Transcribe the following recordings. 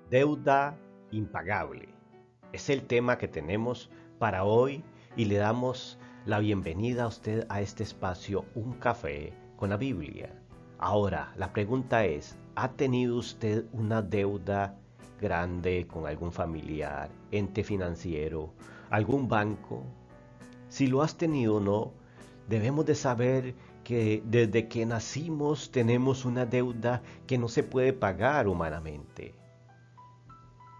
Deuda impagable. Es el tema que tenemos para hoy y le damos la bienvenida a usted a este espacio Un Café con la Biblia. Ahora, la pregunta es, ¿ha tenido usted una deuda grande con algún familiar, ente financiero, algún banco? Si lo has tenido o no, debemos de saber que desde que nacimos tenemos una deuda que no se puede pagar humanamente.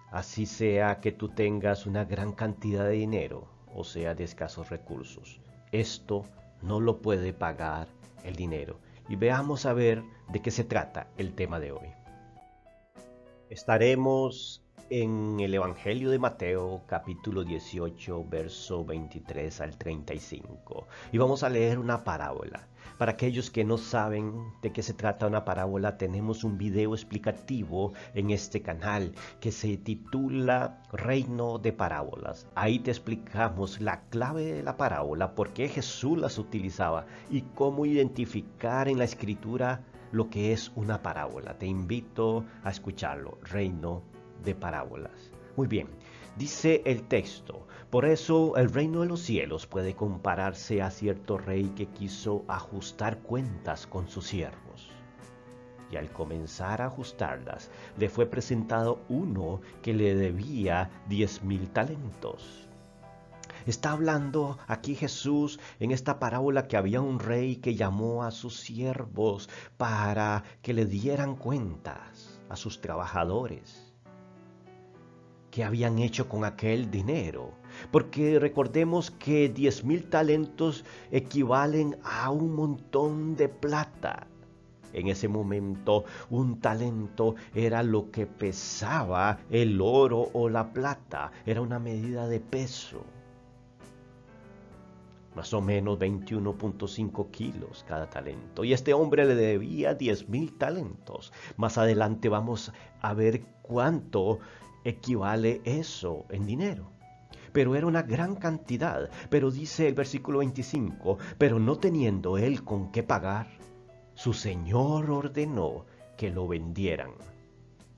Así sea que tú tengas una gran cantidad de dinero o sea de escasos recursos. Esto no lo puede pagar el dinero. Y veamos a ver de qué se trata el tema de hoy. Estaremos en el Evangelio de Mateo, capítulo 18, verso 23 al 35. Y vamos a leer una parábola. Para aquellos que no saben de qué se trata una parábola, tenemos un video explicativo en este canal que se titula Reino de Parábolas. Ahí te explicamos la clave de la parábola, por qué Jesús las utilizaba y cómo identificar en la escritura lo que es una parábola. Te invito a escucharlo, Reino de Parábolas. Muy bien, dice el texto, por eso el reino de los cielos puede compararse a cierto rey que quiso ajustar cuentas con sus siervos. Y al comenzar a ajustarlas, le fue presentado uno que le debía 10,000 talentos. Está hablando aquí Jesús en esta parábola que había un rey que llamó a sus siervos para que le dieran cuentas a sus trabajadores. ¿Qué habían hecho con aquel dinero? Porque recordemos que 10,000 talentos equivalen a un montón de plata. En ese momento, un talento era lo que pesaba el oro o la plata. Era una medida de peso. Más o menos 21,5 kilos cada talento. Y este hombre le debía 10,000 talentos. Más adelante vamos a ver cuánto equivale eso en dinero. Pero era una gran cantidad. Pero dice el versículo 25, pero no teniendo él con qué pagar, su señor ordenó que lo vendieran,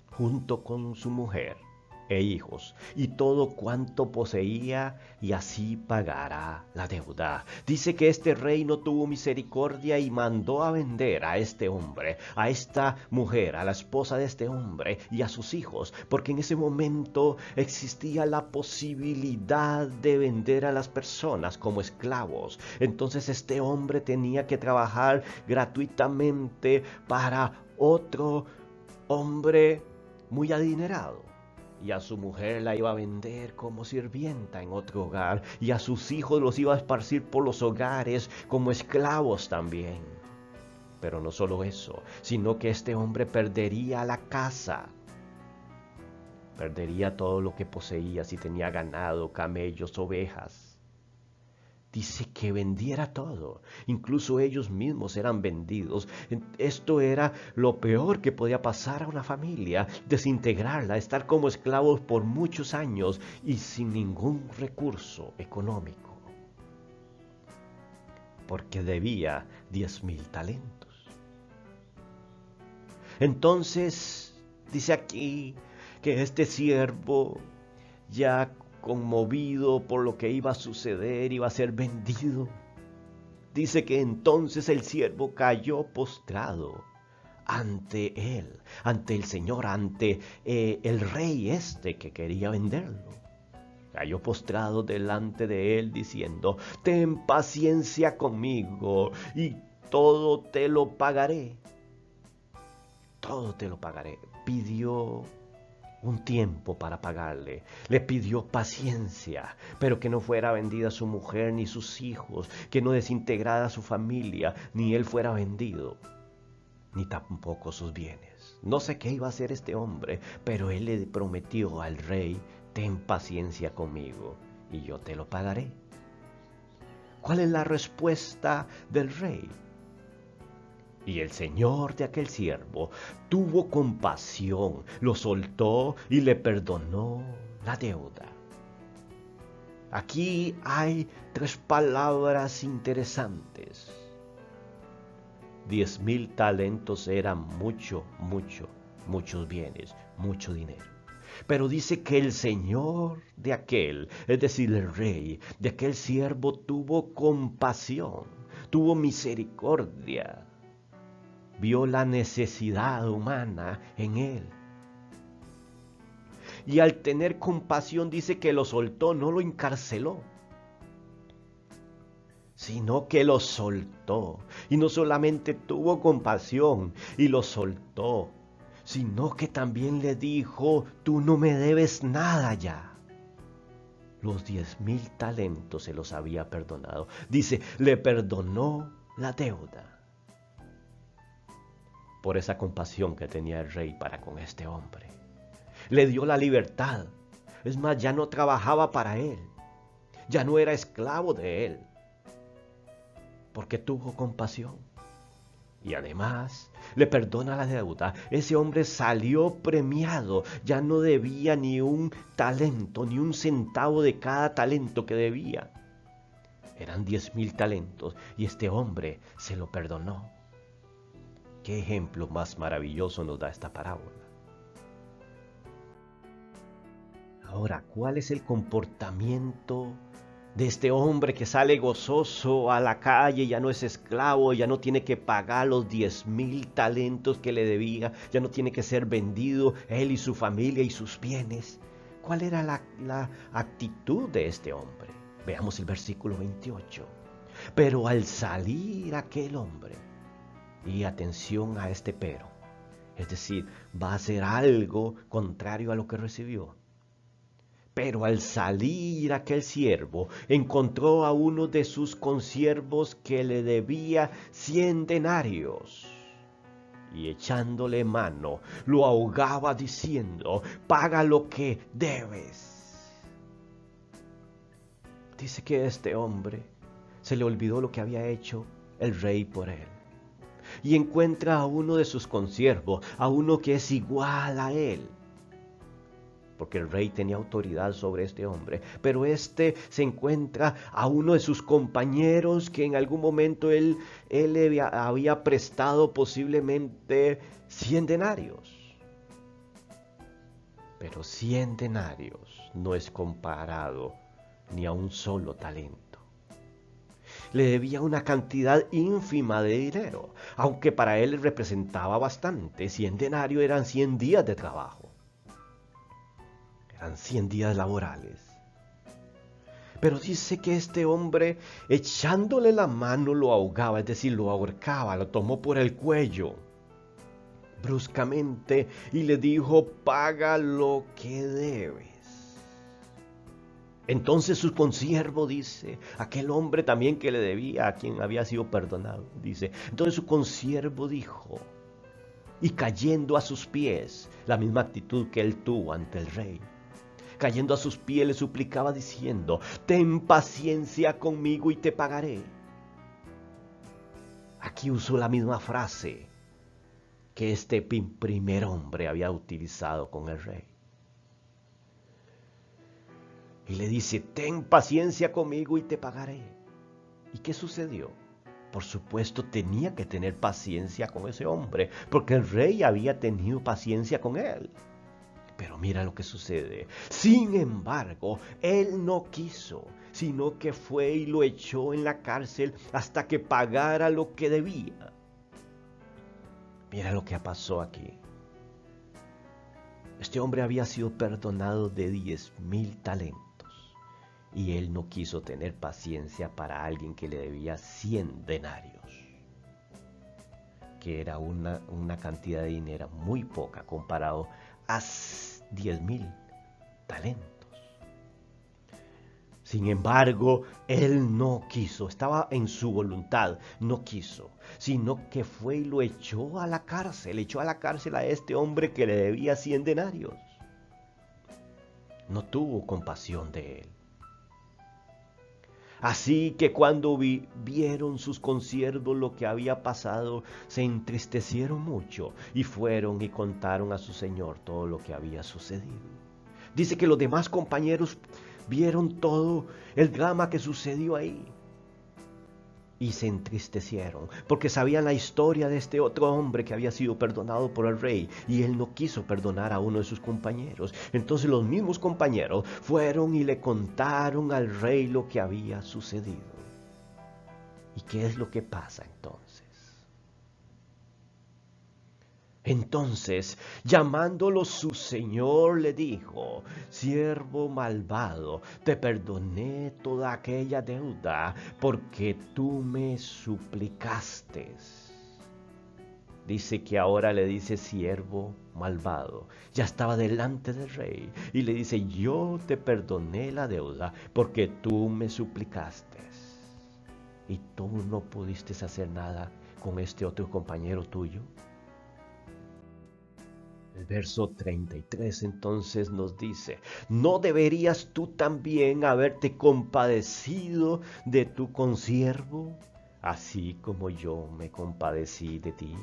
junto con su mujer e hijos, y todo cuanto poseía, y así pagará la deuda. Dice que este rey no tuvo misericordia y mandó a vender a este hombre, a esta mujer, a la esposa de este hombre y a sus hijos, porque en ese momento existía la posibilidad de vender a las personas como esclavos. Entonces este hombre tenía que trabajar gratuitamente para otro hombre muy adinerado, y a su mujer la iba a vender como sirvienta en otro hogar, y a sus hijos los iba a esparcir por los hogares como esclavos también. Pero no solo eso, sino que este hombre perdería la casa, perdería todo lo que poseía, si tenía ganado, camellos, ovejas. Dice que vendiera todo, incluso ellos mismos eran vendidos. Esto era lo peor que podía pasar a una familia, desintegrarla, estar como esclavos por muchos años y sin ningún recurso económico, porque debía 10,000 talentos. Entonces, dice aquí que este siervo, ya conmovido por lo que iba a suceder, iba a ser vendido. Dice que entonces el siervo cayó postrado ante él, ante el Señor, ante el rey este que quería venderlo. Cayó postrado delante de él diciendo, ten paciencia conmigo y todo te lo pagaré. Todo te lo pagaré. Pidió un tiempo para pagarle. Le pidió paciencia, pero que no fuera vendida su mujer ni sus hijos, que no desintegrara su familia, ni él fuera vendido, ni tampoco sus bienes. No sé qué iba a hacer este hombre, pero él le prometió al rey, ten paciencia conmigo y yo te lo pagaré. ¿Cuál es la respuesta del rey? Y el señor de aquel siervo tuvo compasión, lo soltó y le perdonó la deuda. Aquí hay tres palabras interesantes. 10,000 talentos eran muchos bienes, mucho dinero. Pero dice que el señor de aquel, es decir, el rey de aquel siervo, tuvo compasión, tuvo misericordia, vio la necesidad humana en él. Y al tener compasión dice que lo soltó, no lo encarceló, sino que lo soltó. Y no solamente tuvo compasión y lo soltó, sino que también le dijo: tú no me debes nada ya. Los 10,000 talentos se los había perdonado. Dice, le perdonó la deuda por esa compasión que tenía el rey para con este hombre. Le dio la libertad. Es más, ya no trabajaba para él, ya no era esclavo de él, porque tuvo compasión. Y además le perdona la deuda. Ese hombre salió premiado, ya no debía ni un talento, ni un centavo de cada talento que debía. Eran 10,000 talentos y este hombre se lo perdonó. ¿Qué ejemplo más maravilloso nos da esta parábola? Ahora, ¿cuál es el comportamiento de este hombre que sale gozoso a la calle? Ya no es esclavo, ya no tiene que pagar los 10,000 talentos que le debía, ya no tiene que ser vendido él y su familia y sus bienes. ¿Cuál era la actitud de este hombre? Veamos el versículo 28. Pero al salir aquel hombre, y atención a este pero, es decir, va a hacer algo contrario a lo que recibió. Pero al salir aquel siervo, encontró a uno de sus consiervos que le debía 100 denarios. Y echándole mano, lo ahogaba diciendo: paga lo que debes. Dice que este hombre se le olvidó lo que había hecho el rey por él. Y encuentra a uno de sus consiervos, a uno que es igual a él, porque el rey tenía autoridad sobre este hombre, pero este se encuentra a uno de sus compañeros que en algún momento él le había prestado posiblemente 100 denarios. Pero 100 denarios no es comparado ni a un solo talento. Le debía una cantidad ínfima de dinero, aunque para él representaba bastante. 100 denarios eran 100 días de trabajo. Eran 100 días laborales. Pero dice que este hombre, echándole la mano, lo ahogaba, es decir, lo ahorcaba, lo tomó por el cuello bruscamente y le dijo: paga lo que debes. Entonces su consiervo, dice, aquel hombre también que le debía, a quien había sido perdonado, dice, entonces su consiervo dijo, y cayendo a sus pies, la misma actitud que él tuvo ante el rey, cayendo a sus pies le suplicaba diciendo: ten paciencia conmigo y te pagaré. Aquí usó la misma frase que este primer hombre había utilizado con el rey. Y le dice: ten paciencia conmigo y te pagaré. ¿Y qué sucedió? Por supuesto tenía que tener paciencia con ese hombre, porque el rey había tenido paciencia con él. Pero mira lo que sucede. Sin embargo, él no quiso, sino que fue y lo echó en la cárcel hasta que pagara lo que debía. Mira lo que pasó aquí. Este hombre había sido perdonado de 10,000 talentos. Y él no quiso tener paciencia para alguien que le debía 100 denarios. Que era una cantidad de dinero muy poca comparado a 10,000 talentos. Sin embargo, él no quiso, estaba en su voluntad, no quiso, sino que fue y lo echó a la cárcel, a este hombre que le debía 100 denarios. No tuvo compasión de él. Así que cuando vieron sus consiervos lo que había pasado, se entristecieron mucho y fueron y contaron a su señor todo lo que había sucedido. Dice que los demás compañeros vieron todo el drama que sucedió ahí. y se entristecieron, porque sabían la historia de este otro hombre que había sido perdonado por el rey, y él no quiso perdonar a uno de sus compañeros. Entonces los mismos compañeros fueron y le contaron al rey lo que había sucedido. ¿Y qué es lo que pasa entonces? Entonces, llamándolo su señor, le dijo: siervo malvado, te perdoné toda aquella deuda porque tú me suplicaste. Dice que ahora le dice siervo malvado. Ya estaba delante del rey y le dice: yo te perdoné la deuda porque tú me suplicaste. Y tú no pudiste hacer nada con este otro compañero tuyo. El verso 33 entonces nos dice: ¿no deberías tú también haberte compadecido de tu consiervo, así como yo me compadecí de ti?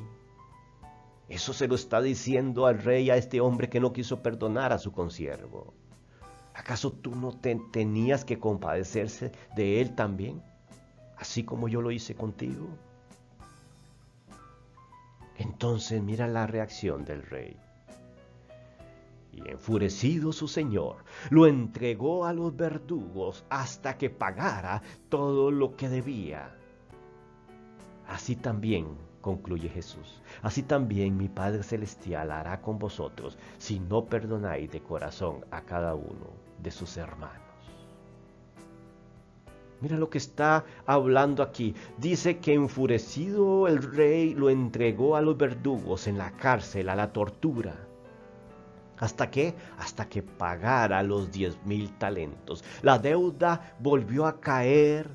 Eso se lo está diciendo al rey a este hombre que no quiso perdonar a su consiervo. ¿Acaso tú no tenías que compadecerse de él también, así como yo lo hice contigo? Entonces mira la reacción del rey. Y enfurecido su señor, lo entregó a los verdugos hasta que pagara todo lo que debía. Así también, concluye Jesús, así también mi Padre Celestial hará con vosotros si no perdonáis de corazón a cada uno de sus hermanos. Mira lo que está hablando aquí. Dice que enfurecido el rey lo entregó a los verdugos en la cárcel, a la tortura. ¿Hasta qué? Hasta que pagara los 10,000 talentos. La deuda volvió a caer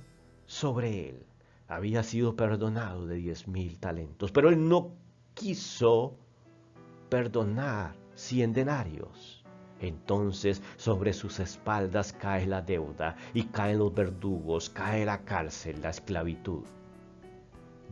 sobre él. Había sido perdonado de 10,000 talentos, pero él no quiso perdonar 100 denarios. Entonces sobre sus espaldas cae la deuda y caen los verdugos, cae la cárcel, la esclavitud.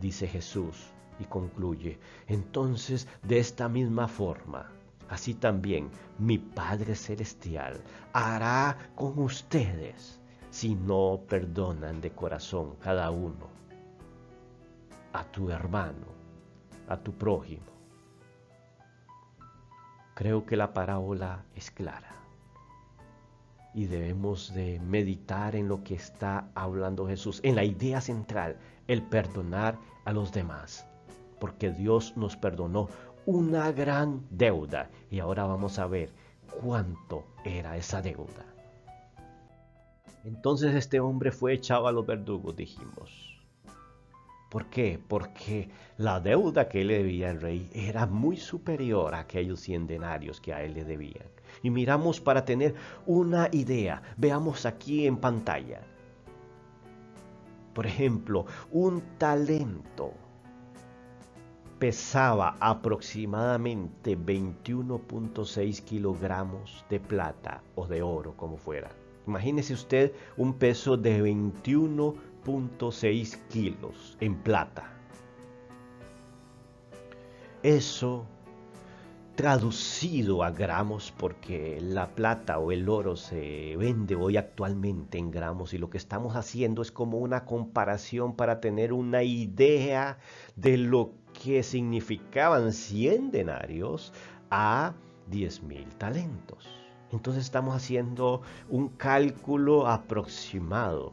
Dice Jesús y concluye: entonces de esta misma forma, así también mi Padre Celestial hará con ustedes si no perdonan de corazón cada uno a tu hermano, a tu prójimo. Creo que la parábola es clara y debemos de meditar en lo que está hablando Jesús, en la idea central, el perdonar a los demás, porque Dios nos perdonó una gran deuda y ahora vamos a ver cuánto era esa deuda. Entonces este hombre fue echado a los verdugos, dijimos. ¿Por qué? Porque la deuda que le debía al rey era muy superior a aquellos 100 denarios que a él le debían. Y miramos para tener una idea. Veamos aquí en pantalla. Por ejemplo, un talento pesaba aproximadamente 21.6 kilogramos de plata o de oro, como fuera. Imagínese usted un peso de 21.6 kilos en plata. Eso traducido a gramos, porque la plata o el oro se vende hoy actualmente en gramos, y lo que estamos haciendo es como una comparación para tener una idea de lo que significaban 100 denarios a 10,000 talentos. Entonces estamos haciendo un cálculo aproximado.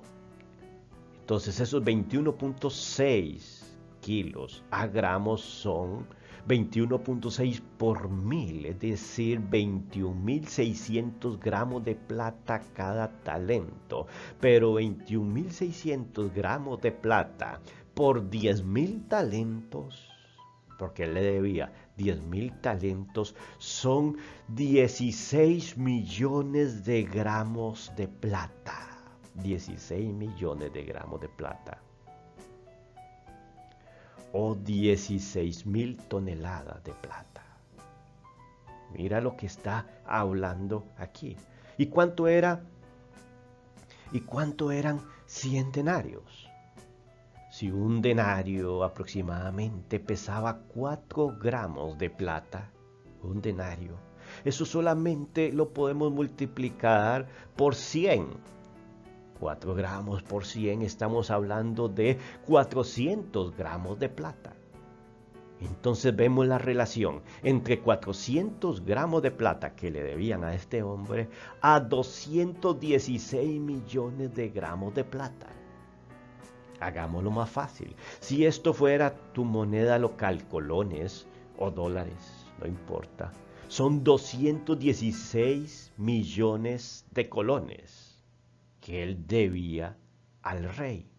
Entonces esos 21.6 kilos a gramos son 21.6 por 1000, es decir, 21.600 gramos de plata cada talento. Pero 21.600 gramos de plata por 10,000 talentos, porque él le debía 10,000 talentos, son 16 millones de gramos de plata. 16 millones de gramos de plata. O 16,000 toneladas de plata. Mira lo que está hablando aquí. ¿Y cuánto era? ¿Y cuánto eran 100 denarios? Si un denario aproximadamente pesaba 4 gramos de plata, un denario, eso solamente lo podemos multiplicar por 100. 4 gramos por 100, estamos hablando de 400 gramos de plata. Entonces vemos la relación entre 400 gramos de plata que le debían a este hombre a 216 millones de gramos de plata. Hagámoslo más fácil. Si esto fuera tu moneda local, colones o dólares, no importa. Son 216 millones de colones que él debía al rey.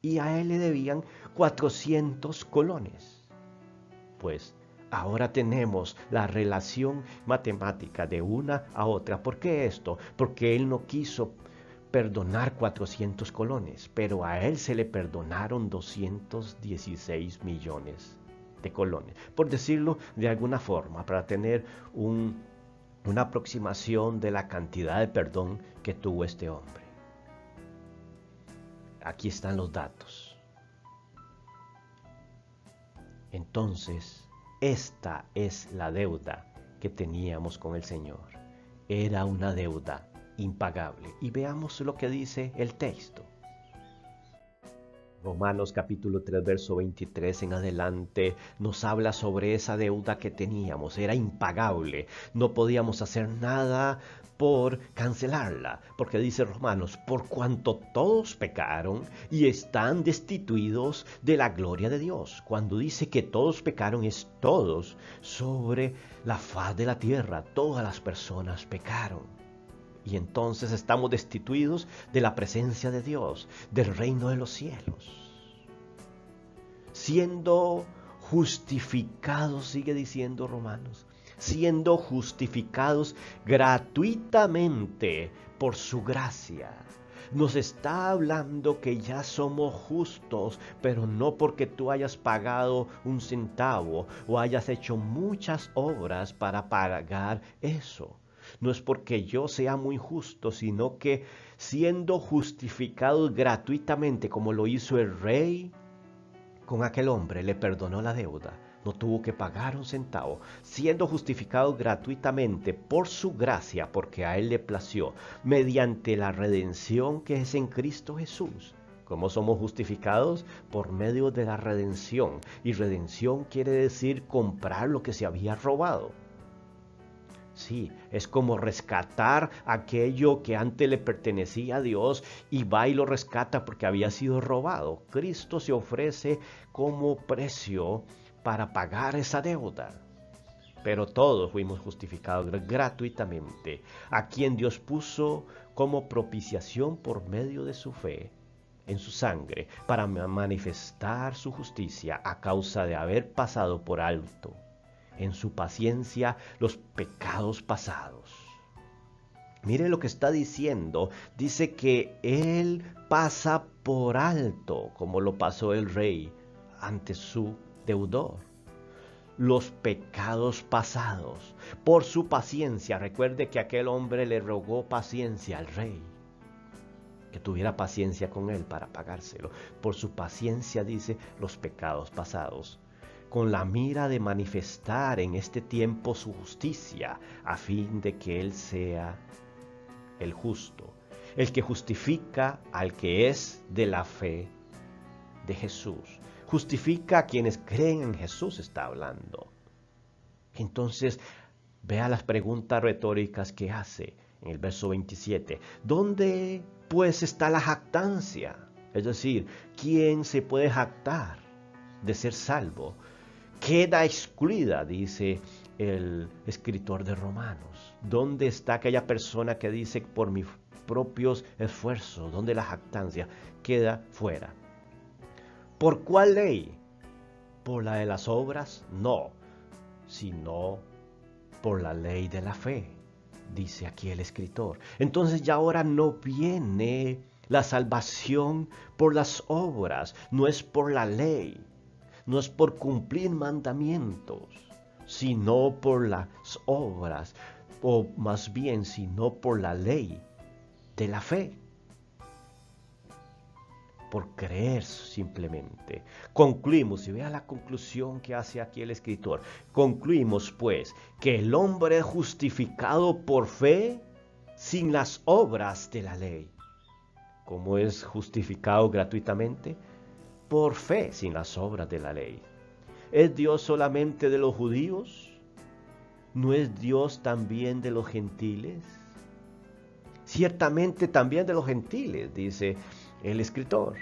Y a él le debían 400 colones. Pues ahora tenemos la relación matemática de una a otra. ¿Por qué esto? Porque él no quiso perdonar 400 colones, pero a él se le perdonaron 216 millones de colones, por decirlo de alguna forma, para tener una aproximación de la cantidad de perdón que tuvo este hombre. Aquí están los datos. Entonces, esta es la deuda que teníamos con el Señor. Era una deuda impagable. Y veamos lo que dice el texto. Romanos capítulo 3, verso 23 en adelante nos habla sobre esa deuda que teníamos. Era impagable. No podíamos hacer nada por cancelarla. Porque dice Romanos, por cuanto todos pecaron y están destituidos de la gloria de Dios. Cuando dice que todos pecaron, es todos sobre la faz de la tierra. Todas las personas pecaron. Y entonces estamos destituidos de la presencia de Dios, del reino de los cielos. Siendo justificados, sigue diciendo Romanos, siendo justificados gratuitamente por su gracia. Nos está hablando que ya somos justos, pero no porque tú hayas pagado un centavo o hayas hecho muchas obras para pagar eso. No es porque yo sea muy justo, sino que siendo justificados gratuitamente, como lo hizo el rey con aquel hombre, le perdonó la deuda. No tuvo que pagar un centavo, siendo justificado gratuitamente por su gracia, porque a él le plació, mediante la redención que es en Cristo Jesús. ¿Cómo somos justificados? Por medio de la redención. Y redención quiere decir comprar lo que se había robado. Sí, es como rescatar aquello que antes le pertenecía a Dios y va y lo rescata porque había sido robado. Cristo se ofrece como precio para pagar esa deuda. Pero todos fuimos justificados gratuitamente, a quien Dios puso como propiciación por medio de su fe en su sangre, para manifestar su justicia a causa de haber pasado por alto en su paciencia los pecados pasados. Mire lo que está diciendo. Dice que Él pasa por alto, como lo pasó el rey ante su deudor. Los pecados pasados, por su paciencia. Recuerde que aquel hombre le rogó paciencia al rey, que tuviera paciencia con él para pagárselo. Por su paciencia, dice, los pecados pasados, con la mira de manifestar en este tiempo su justicia, a fin de que Él sea el justo, el que justifica al que es de la fe de Jesús. Justifica a quienes creen en Jesús, está hablando. Entonces, vea las preguntas retóricas que hace en el verso 27. ¿Dónde pues está la jactancia? Es decir, ¿quién se puede jactar de ser salvo? Queda excluida, dice el escritor de Romanos. ¿Dónde está aquella persona que dice por mis propios esfuerzos? ¿Dónde la jactancia? Queda fuera. ¿Por cuál ley? ¿Por la de las obras? No, sino por la ley de la fe, dice aquí el escritor. Entonces ya ahora no viene la salvación por las obras, no es por la ley. No es por cumplir mandamientos, sino por las obras, o más bien, sino por la ley de la fe. Por creer simplemente. Concluimos, y vea la conclusión que hace aquí el escritor. Concluimos pues que el hombre es justificado por fe sin las obras de la ley. ¿Cómo es justificado gratuitamente? Por fe, sin las obras de la ley. ¿Es Dios solamente de los judíos? ¿No es Dios también de los gentiles? Ciertamente también de los gentiles, dice el escritor.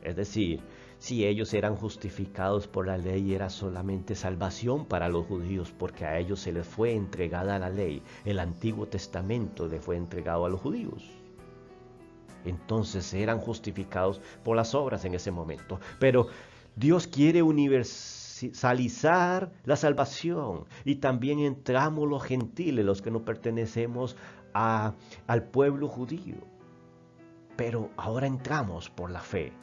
Es decir, si ellos eran justificados por la ley, era solamente salvación para los judíos, porque a ellos se les fue entregada la ley. El Antiguo Testamento le fue entregado a los judíos. Entonces eran justificados por las obras en ese momento. Pero Dios quiere universalizar la salvación, y también entramos los gentiles, los que no pertenecemos al pueblo judío. Pero ahora entramos por la fe,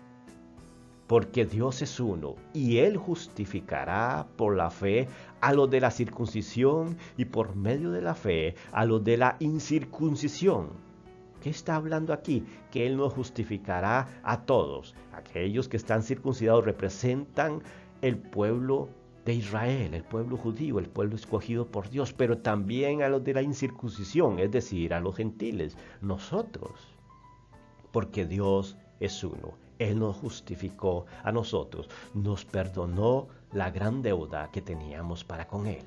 porque Dios es uno, y Él justificará por la fe a los de la circuncisión y por medio de la fe a los de la incircuncisión. ¿Qué está hablando aquí? Que Él nos justificará a todos. Aquellos que están circuncidados representan el pueblo de Israel, el pueblo judío, el pueblo escogido por Dios, pero también a los de la incircuncisión, es decir, a los gentiles, nosotros, porque Dios es uno. Él nos justificó a nosotros, nos perdonó la gran deuda que teníamos para con Él.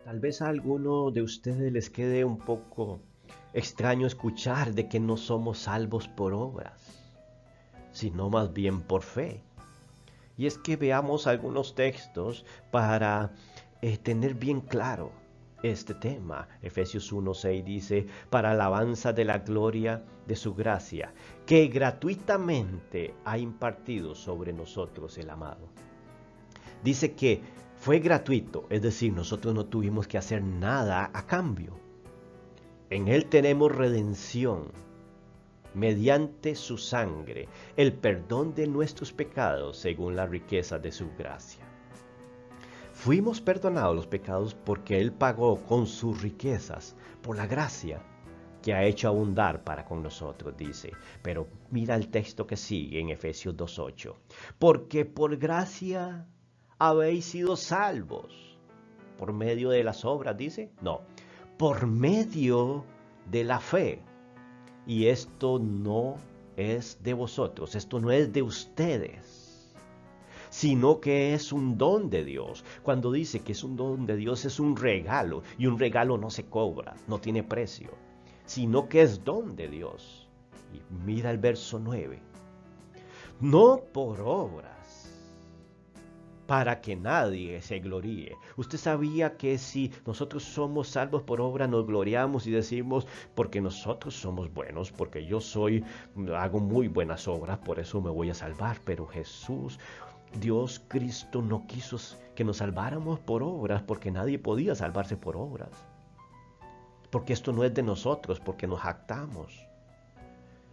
Tal vez a alguno de ustedes les quede un poco extraño escuchar de que no somos salvos por obras, sino más bien por fe. Y es que veamos algunos textos para tener bien claro este tema. Efesios 1:6 dice: para alabanza de la gloria de su gracia, que gratuitamente ha impartido sobre nosotros el amado. Dice que fue gratuito, es decir, nosotros no tuvimos que hacer nada a cambio. En Él tenemos redención, mediante su sangre, el perdón de nuestros pecados según la riqueza de su gracia. Fuimos perdonados los pecados porque Él pagó con sus riquezas por la gracia que ha hecho abundar para con nosotros, dice. Pero mira el texto que sigue en Efesios 2:8. Porque por gracia habéis sido salvos. ¿Por medio de las obras, dice? No, por medio de la fe. Y esto no es de vosotros, esto no es de ustedes, sino que es un don de Dios. Cuando dice que es un don de Dios, es un regalo, y un regalo no se cobra, no tiene precio, sino que es don de Dios. Y mira el verso 9. No por obras, para que nadie se gloríe. Usted sabía que si nosotros somos salvos por obra, nos gloriamos y decimos, porque nosotros somos buenos, porque yo hago muy buenas obras, por eso me voy a salvar. Pero Jesús, Dios Cristo, no quiso que nos salváramos por obras, porque nadie podía salvarse por obras. Porque esto no es de nosotros, porque nos jactamos.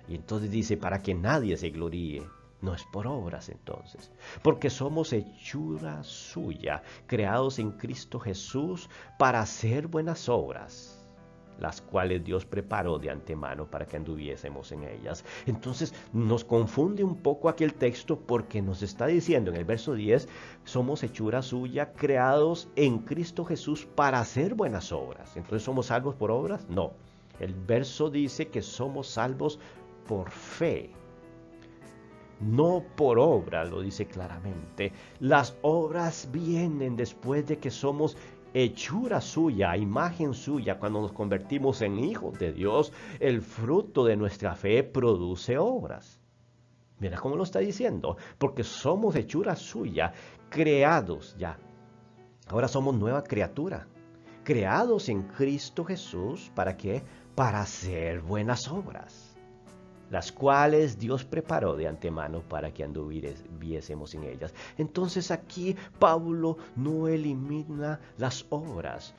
Y entonces dice, para que nadie se gloríe. No es por obras entonces, porque somos hechura suya, creados en Cristo Jesús para hacer buenas obras, las cuales Dios preparó de antemano para que anduviésemos en ellas. Entonces nos confunde un poco aquí el texto, porque nos está diciendo en el verso 10, somos hechura suya, creados en Cristo Jesús para hacer buenas obras. Entonces, ¿somos salvos por obras? No. El verso dice que somos salvos por fe. No por obra, lo dice claramente. Las obras vienen después de que somos hechura suya, imagen suya. Cuando nos convertimos en hijos de Dios, el fruto de nuestra fe produce obras. Mira cómo lo está diciendo, porque somos hechura suya, creados ya. Ahora somos nueva criatura, creados en Cristo Jesús. ¿Para qué? Para hacer buenas obras, las cuales Dios preparó de antemano para que anduviésemos en ellas. Entonces aquí Pablo no elimina las obras,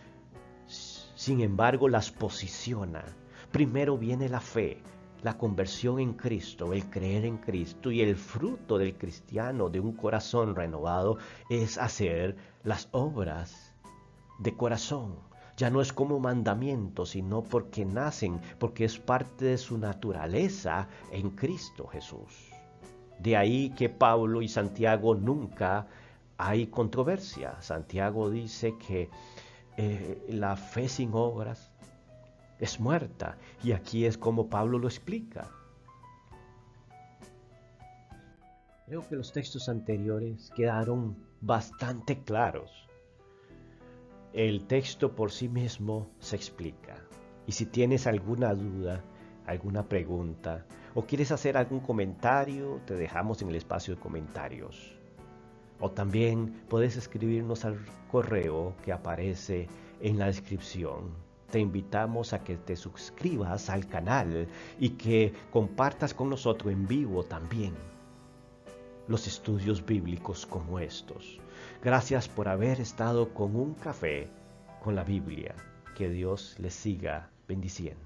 sin embargo las posiciona. Primero viene la fe, la conversión en Cristo, el creer en Cristo, y el fruto del cristiano, de un corazón renovado, es hacer las obras de corazón. Ya no es como mandamiento, sino porque nacen, porque es parte de su naturaleza en Cristo Jesús. De ahí que Pablo y Santiago nunca hay controversia. Santiago dice que la fe sin obras es muerta. Y aquí es como Pablo lo explica. Creo que los textos anteriores quedaron bastante claros. El texto por sí mismo se explica. Y si tienes alguna duda, alguna pregunta o quieres hacer algún comentario, te dejamos en el espacio de comentarios. O también puedes escribirnos al correo que aparece en la descripción. Te invitamos a que te suscribas al canal y que compartas con nosotros en vivo también los estudios bíblicos como estos. Gracias por haber estado con un café con la Biblia. Que Dios les siga bendiciendo.